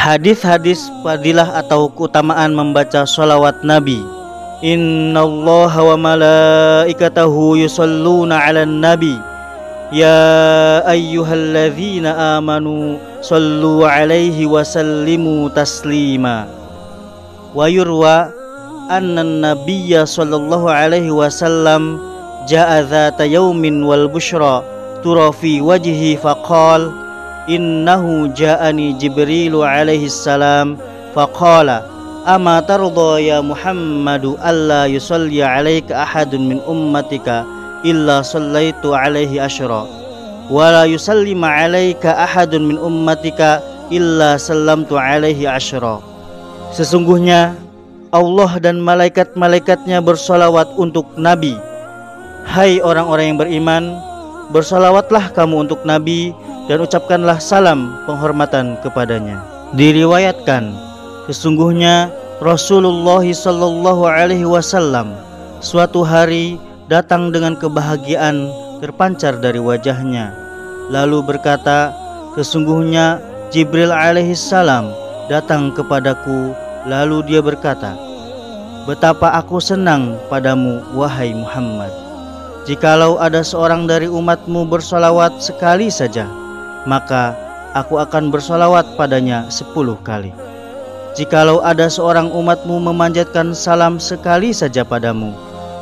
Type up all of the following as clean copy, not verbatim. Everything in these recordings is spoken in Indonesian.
Hadis-hadis fadilah atau keutamaan membaca sholawat Nabi. Innallaha wa malaikatahu yusholluna 'alan nabi. Ya ayyuhalladzina amanu shollu 'alaihi wa sallimu taslima. Wa yurwa anna nabiyya sallallahu alaihi wasallam ja'a dzata yaumin wal bushra tura fi wajhi faqala innahu ja'ani Jibrilu alaihi salam faqala ama tarda ya Muhammadu alla yusalli alaika ahadun min ummatika illa sallaitu alaihi asyra wa la yusallima alaika ahadun min ummatika illa sallamtu alaihi asyra. Sesungguhnya Allah dan malaikat-malaikatnya bersolawat untuk Nabi. Hai orang-orang yang beriman, bersolawatlah kamu untuk Nabi dan ucapkanlah salam penghormatan kepadanya. Diriwayatkan, sesungguhnya Rasulullah sallallahu alaihi wasallam suatu hari datang dengan kebahagiaan terpancar dari wajahnya, lalu berkata, sesungguhnya Jibril alaihi salam datang kepadaku, lalu dia berkata, betapa aku senang padamu wahai Muhammad. Jikalau ada seorang dari umatmu bersolawat sekali saja, maka aku akan bersolawat padanya 10 kali. Jikalau ada seorang umatmu memanjatkan salam sekali saja padamu,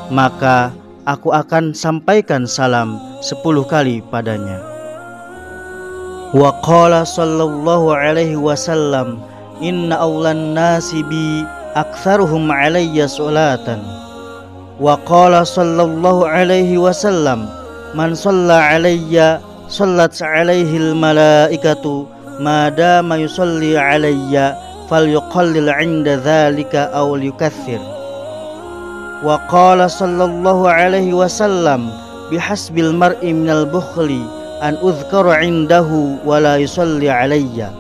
maka aku akan sampaikan salam 10 kali padanya. Wa qala sallallahu alaihi wasallam inna awlan nasi bi aktsaruhum alayya salatan. Wa qala sallallahu alaihi wasallam man shalla alayya sallat alaihil malaikatu madama yusalli alayya falyuqallil 'inda dzalika aw liyukaththir. Wa qala sallallahu alaihi wasallam bihasbil mar'i minal bukhli an udhkara 'indahu wa la yusalli alayya.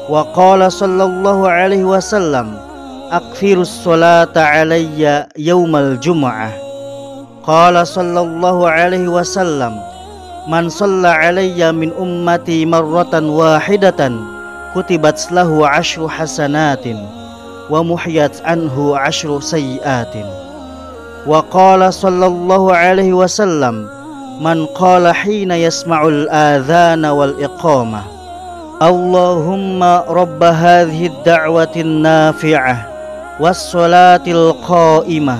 Wa qala sallallahu alaihi wasallam akthirus sholata alayya yaumal jum'ah. Qala sallallahu alaihi wasallam man shalla alayya min ummati marratan wahidatan kutibat lahu 10 hasanatin wa muhiyat anhu 10 sayyiatin. Wa qala sallallahu alaihi wasallam man qala hina yasma'ul adhana wal iqamah Allahumma rabba hadhihi ad-da'watin nafi'ah was salatil qa'imah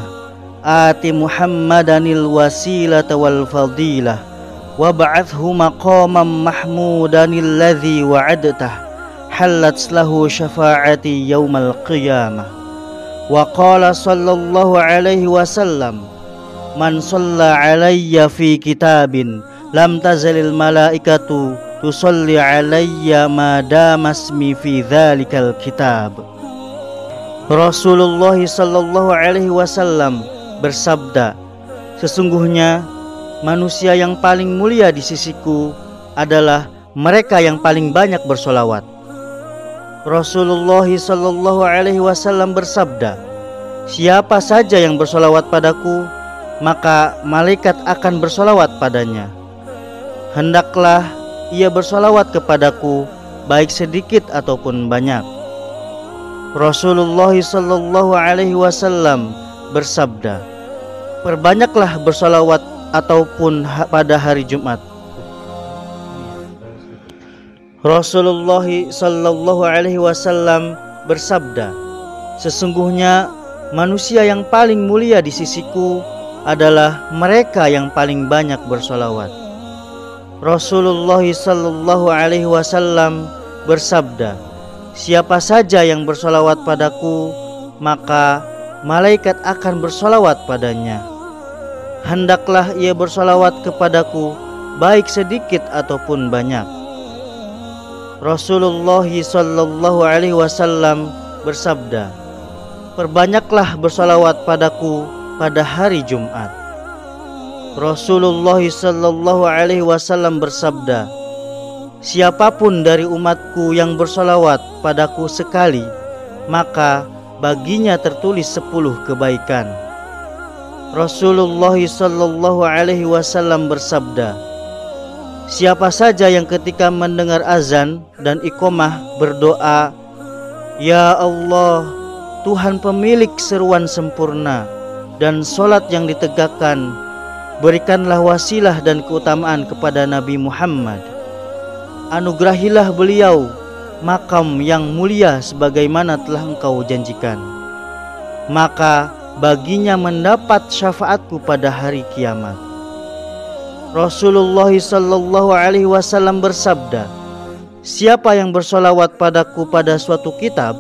ati Muhammadanil wasilata wal fadilah wab'athhu maqaman mahmudanil ladzi wa'adtah halat lahu syafa'ati yaumal qiyamah. Wa qala sallallahu alaihi wasallam man shalla alayya fi kitabin lam tazalil malaikatu tusalli alayya ma dama ismi fi dzalikal kitab. Rasulullah sallallahu alaihi wasallam bersabda, sesungguhnya manusia yang paling mulia di sisiku adalah mereka yang paling banyak bersolawat. Rasulullah sallallahu alaihi wasallam bersabda, siapa saja yang bersolawat padaku, maka malaikat akan bersolawat padanya. Hendaklah ia bersolawat kepadaku, baik sedikit ataupun banyak. Rasulullah sallallahu alaihi wasallam bersabda, perbanyaklah bersolawat ataupun pada hari Jumat. Rasulullah sallallahu alaihi wasallam bersabda, sesungguhnya manusia yang paling mulia di sisiku adalah mereka yang paling banyak bersolawat. Rasulullah sallallahu alaihi wasallam bersabda, siapa saja yang bersolawat padaku, maka malaikat akan bersolawat padanya. Hendaklah ia bersolawat kepadaku, baik sedikit ataupun banyak. Rasulullah sallallahu alaihi wasallam bersabda, perbanyaklah bersolawat padaku pada hari Jumat. Rasulullah sallallahu alaihi wasallam bersabda, siapapun dari umatku yang bersolawat padaku sekali, maka baginya tertulis 10 kebaikan. Rasulullah sallallahu alaihi wasallam bersabda, siapa saja yang ketika mendengar azan dan iqamah berdoa Ya Allah, Tuhan pemilik seruan sempurna dan solat yang ditegakkan, berikanlah wasilah dan keutamaan kepada Nabi Muhammad. Anugerahilah beliau makam yang mulia sebagaimana telah Engkau janjikan. Maka baginya mendapat syafaatku pada hari kiamat. Rasulullah sallallahu alaihi wasallam bersabda, siapa yang bersolawat padaku pada suatu kitab,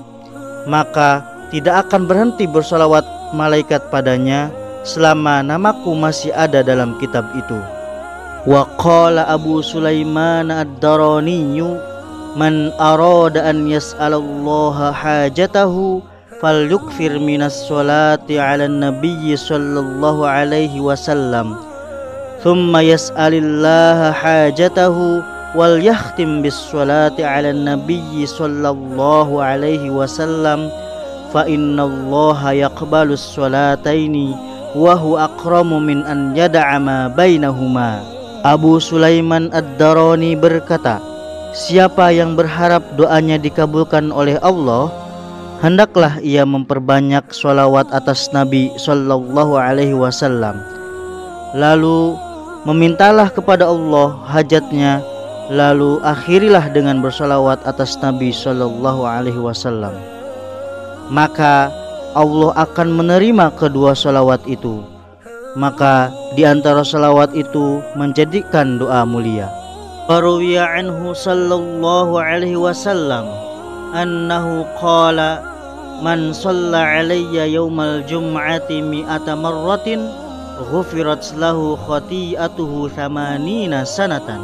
maka tidak akan berhenti bersolawat malaikat padanya selama namaku masih ada dalam kitab itu. Wa qala Abu Sulaiman ad-Darani, man arada an yas'alallaha hajatahu falyukfir minas sholati ala nabiyyi sallallahu alaihi wasallam, thumma yas'alillaha hajatahu wal yakhtim bis sholati ala nabiyyi sallallahu alaihi wasallam, fa innallaha yaqbalus sholataini wa huwa akramu min an yada'a ma bainahuma. Abu Sulaiman ad-Darani berkata, siapa yang berharap doanya dikabulkan oleh Allah, hendaklah ia memperbanyak sholawat atas Nabi sallallahu alaihi wasallam. Lalu memintalah kepada Allah hajatnya, lalu akhirilah dengan bersolawat atas Nabi sallallahu alaihi wasallam. Maka Allah akan menerima kedua sholawat itu. Maka di antara sholawat itu menjadikan doa mulia. Faruwiya anhu sallallahu alaihi wasallam annahu qala man shalla alayya yawmal jum'ati mi'ata marratin ghufirat lahu khati'atuhu thamanina sanatan.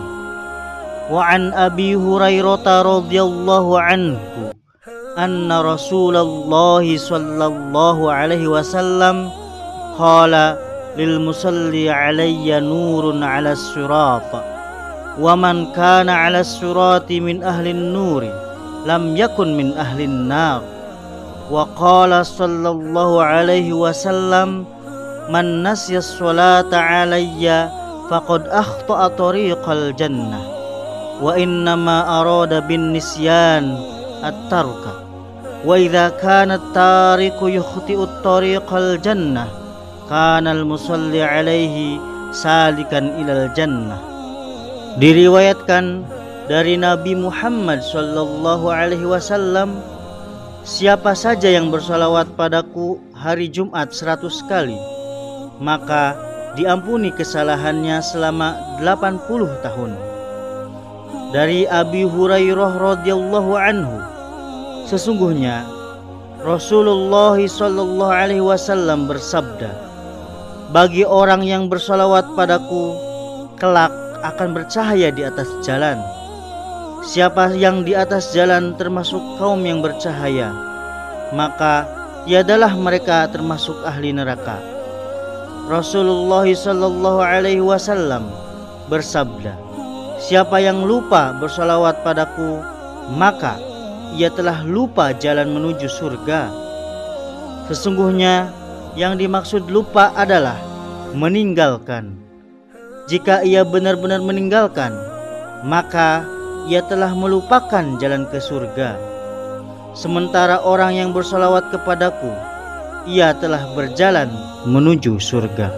Wa an Abi Hurairah radhiyallahu anhu anna Rasulullah sallallahu alaihi wasallam qala lil musalli alayya nurun ala sirat wa man kana ala sirati min ahli nuri lam yakun min ahli nar. Wa qala sallallahu alaihi wasallam man nasya sholata alayya faqad akhta'a tariqal jannah wa innama arada bin nisyan at-tarka wa idza kana at-tariqu yukhti'u tariqal jannah kana al-musalli alaihi salikan ilal jannah. Diriwayatkan dari Nabi Muhammad sallallahu alaihi wasallam, siapa saja yang bersalawat padaku hari Jumat 100 kali, maka diampuni kesalahannya selama 80 tahun. Dari Abi Hurairah radhiyallahu anhu, sesungguhnya Rasulullah sallallahu alaihi wasallam bersabda, bagi orang yang bersolawat padaku kelak akan bercahaya di atas jalan. Siapa yang di atas jalan termasuk kaum yang bercahaya, maka tiadalah mereka termasuk ahli neraka. Rasulullah sallallahu alaihi wasallam bersabda, siapa yang lupa bersolawat padaku, maka ia telah lupa jalan menuju surga. Sesungguhnya yang dimaksud lupa adalah meninggalkan. Jika ia benar-benar meninggalkan, maka ia telah melupakan jalan ke surga. Sementara orang yang bersolawat kepadaku, ia telah berjalan menuju surga.